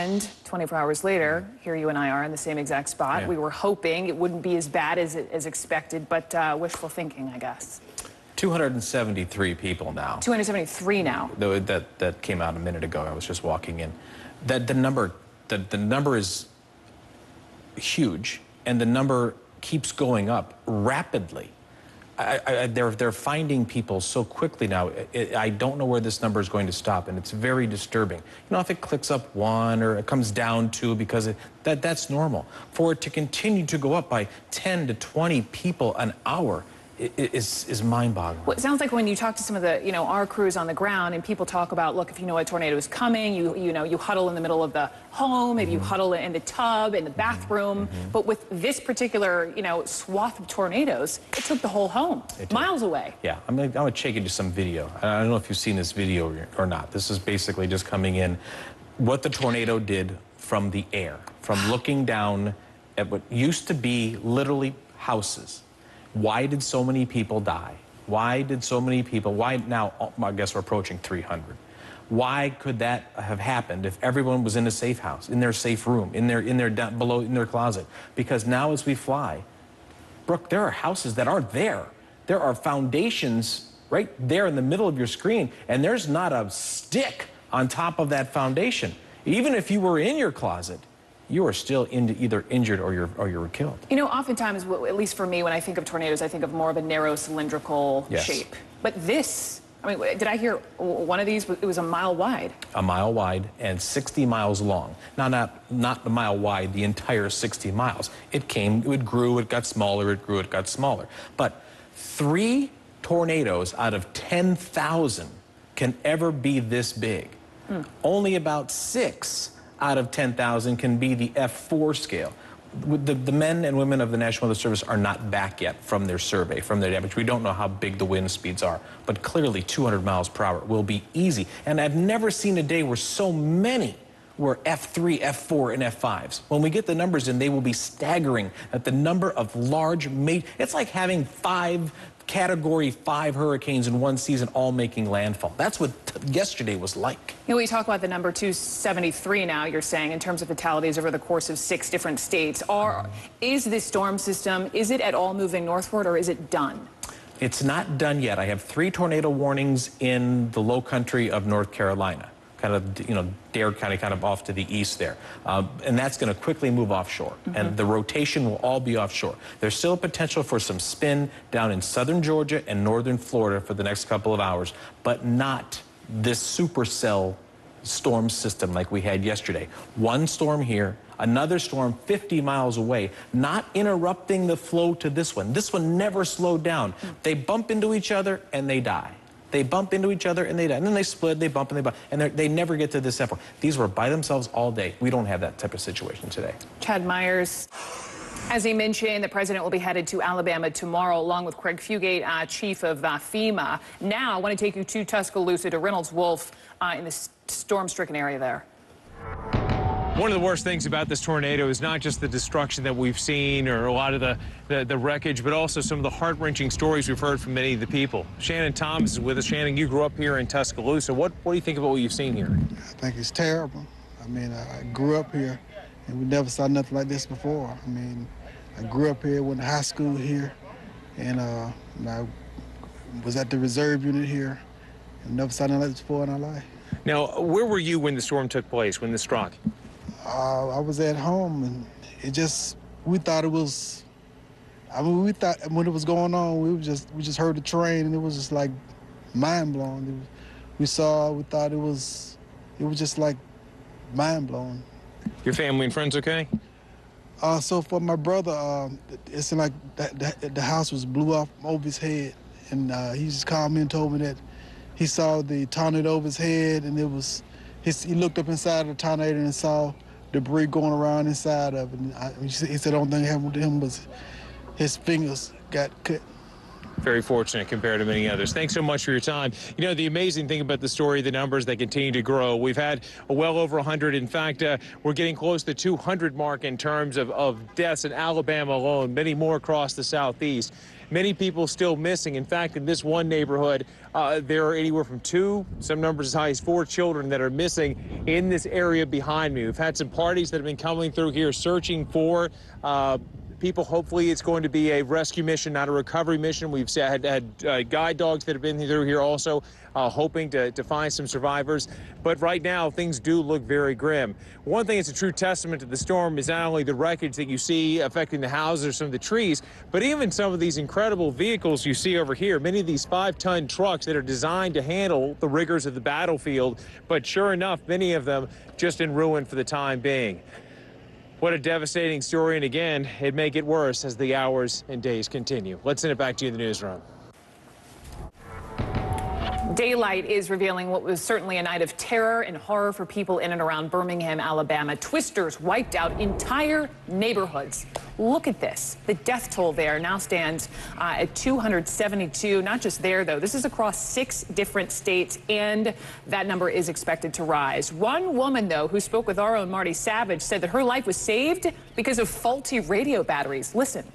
And 24 hours later, here you and I are in the same exact spot. Yeah. We were hoping it wouldn't be as bad as expected, but wishful thinking, I guess. 273 people now. 273 now. That came out a minute ago. I was just walking in. The number is huge, and the number keeps going up rapidly. They're finding people so quickly now. I don't know where this number is going to stop, and it's very disturbing. You know, if it clicks up 1 or it comes down 2, because that's normal. For it to continue to go up by 10 to 20 people an hour is mind-boggling. Well, it sounds like when you talk to some of the, our crews on the ground, and people talk about, look, if you know a tornado is coming, you huddle in the middle of the home, maybe you huddle in the tub, in the bathroom. But with this particular, swath of tornadoes, it took the whole home, miles away. Yeah, I'm gonna check into some video. I don't know if you've seen this video or not. This is basically just coming in, what the tornado did from the air, from looking down at what used to be literally houses. Why did so many people die? Why did so many people, why now, I guess we're approaching 300. Why could that have happened if everyone was in a safe house, in their safe room, in their closet? Because now as we fly, Brooke, there are houses that aren't there. There are foundations right there in the middle of your screen, and there's not a stick on top of that foundation. Even if you were in your closet, you are still either injured or you were killed. Oftentimes, at least for me, when I think of tornadoes, I think of more of a narrow cylindrical shape. But this, did I hear one of these? It was a mile wide. A mile wide and 60 miles long. Now, not the mile wide, the entire 60 miles. It grew, it got smaller, it grew, it got smaller. But 3 tornadoes out of 10,000 can ever be this big. Only about 6 out of 10,000 can be the F4 scale. The men and women of the National Weather Service are not back yet from their survey, from their damage. We don't know how big the wind speeds are, but clearly 200 miles per hour will be easy. And I've never seen a day where so many were F3, F4, and F5s. When we get the numbers in, they will be staggering at the number of large, it's like having 5 Category 5 hurricanes in one season all making landfall. That's what yesterday was like. We talk about the number 273 now, you're saying, in terms of fatalities over the course of 6 different states. Is this storm system, is it at all moving northward, or is it done? It's not done yet. I have 3 tornado warnings in the low country of North Carolina. Kind of off to the east there. And that's going to quickly move offshore. And the rotation will all be offshore. There's still a potential for some spin down in southern Georgia and northern Florida for the next couple of hours, but not this supercell storm system like we had yesterday. One storm here, another storm 50 miles away, not interrupting the flow to this one. This one never slowed down. They bump into each other and they die. They bump into each other and they die. And then they split, they bump and they bump. And they never get to this F4. These were by themselves all day. We don't have that type of situation today. Chad Myers, as he mentioned, the president will be headed to Alabama tomorrow, along with Craig Fugate, chief of FEMA. Now, I want to take you to Tuscaloosa, to Reynolds Wolf, in the storm-stricken area there. One of the worst things about this tornado is not just the destruction that we've seen or a lot of the wreckage, but also some of the heart-wrenching stories we've heard from many of the people. Shannon Thomas is with us. Shannon, you grew up here in Tuscaloosa. What do you think about what you've seen here? I think it's terrible. I grew up here, and we never saw nothing like this before. I grew up here, went to high school here, and I was at the reserve unit here, and never saw nothing like this before in our life. Now, where were you when the storm took place, when this struck? I was at home, and we thought it was, we thought when it was going on, we just heard the train, and it was just like mind-blowing. We thought it was just like mind-blowing. Your family and friends okay? So for my brother, it seemed like the house was blew off over his head, and he just called me and told me that he saw the tornado over his head, and he looked up inside of the tornado and saw debris going around inside of it. And he said the only thing that happened to him was his fingers got cut. Very fortunate compared to many others. Thanks so much for your time. You know, the amazing thing about the story, the numbers that continue to grow. We've had well over 100. In fact, we're getting close to the 200 mark in terms of deaths in Alabama alone, many more across the southeast. Many people still missing. In fact, in this one neighborhood, there are anywhere from 2, some numbers as high as 4 children that are missing in this area behind me. We've had some parties that have been coming through here searching for people. Hopefully it's going to be a rescue mission, not a recovery mission. We've had guide dogs that have been through here also hoping to find some survivors. But right now, things do look very grim. One thing that's a true testament to the storm is not only the wreckage that you see affecting the houses or some of the trees, but even some of these incredible vehicles you see over here. Many of these 5-ton trucks that are designed to handle the rigors of the battlefield. But sure enough, many of them just in ruin for the time being. What a devastating story, and again, it'd make it worse as the hours and days continue. Let's send it back to you in the newsroom. Daylight is revealing what was certainly a night of terror and horror for people in and around Birmingham, Alabama. Twisters wiped out entire neighborhoods. Look at this. The death toll there now stands at 272. Not just there, though. This is across 6 different states, and that number is expected to rise. One woman, though, who spoke with our own Marty Savage, said that her life was saved because of faulty radio batteries. Listen.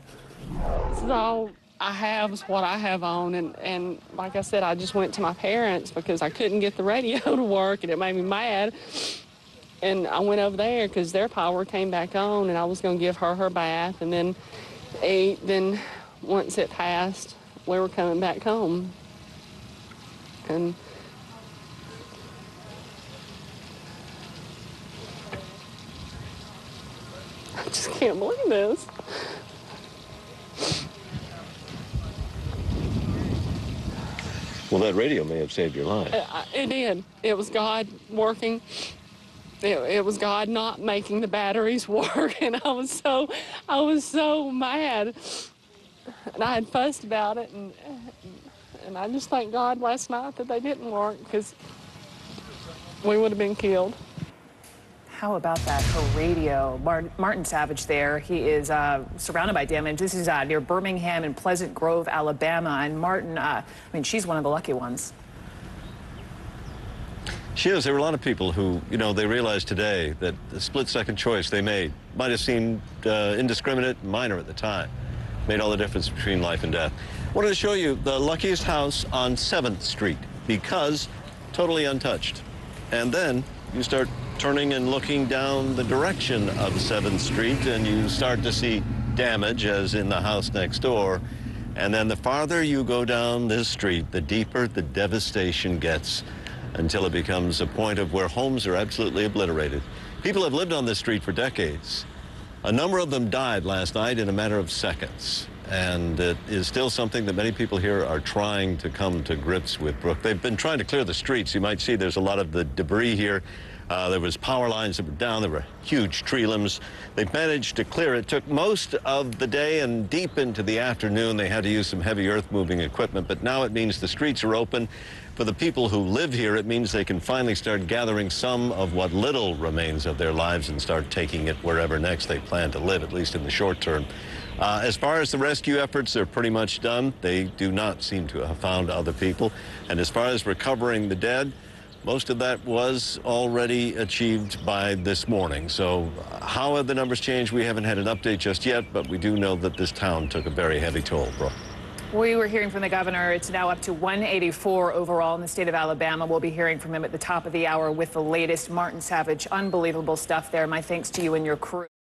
So I have is what I have on, and like I said, I just went to my parents because I couldn't get the radio to work, and it made me mad. And I went over there because their power came back on, and I was going to give her bath and then eat. Then once it passed, we were coming back home. And I just can't believe this. Well, that radio may have saved your life. It did. It was God working. It was God not making the batteries work, and I was so mad. And I had fussed about it, and I just thank God last night that they didn't work, because we would have been killed. How about that? Her radio. Martin Savage there. He is surrounded by damage. This is near Birmingham and Pleasant Grove, Alabama. And Martin, I mean, she's one of the lucky ones. She is. There were a lot of people who, you know, they realized today that the split-second choice they made might have seemed indiscriminate and minor at the time. Made all the difference between life and death. Wanted to show you the luckiest house on 7th Street because totally untouched. And then you start turning and looking down the direction of 7th Street, and you start to see damage, as in the house next door. And then the farther you go down this street, the deeper the devastation gets, until it becomes a point of where homes are absolutely obliterated. People have lived on this street for decades. A number of them died last night in a matter of seconds. And it is still something that many people here are trying to come to grips with, Brooke. They've been trying to clear the streets. You might see there's a lot of the debris here. There was power lines that were down. There were huge tree limbs. They've managed to clear it. Took most of the day and deep into the afternoon. They had to use some heavy earth-moving equipment, but now it means the streets are open. For the people who live here, it means they can finally start gathering some of what little remains of their lives and start taking it wherever next they plan to live, at least in the short term. As far as the rescue efforts, they're pretty much done. They do not seem to have found other people. And as far as recovering the dead, most of that was already achieved by this morning. So how have the numbers changed? We haven't had an update just yet, but we do know that this town took a very heavy toll, Brooke. We were hearing from the governor. It's now up to 184 overall in the state of Alabama. We'll be hearing from him at the top of the hour with the latest. Martin Savage, unbelievable stuff there. My thanks to you and your crew.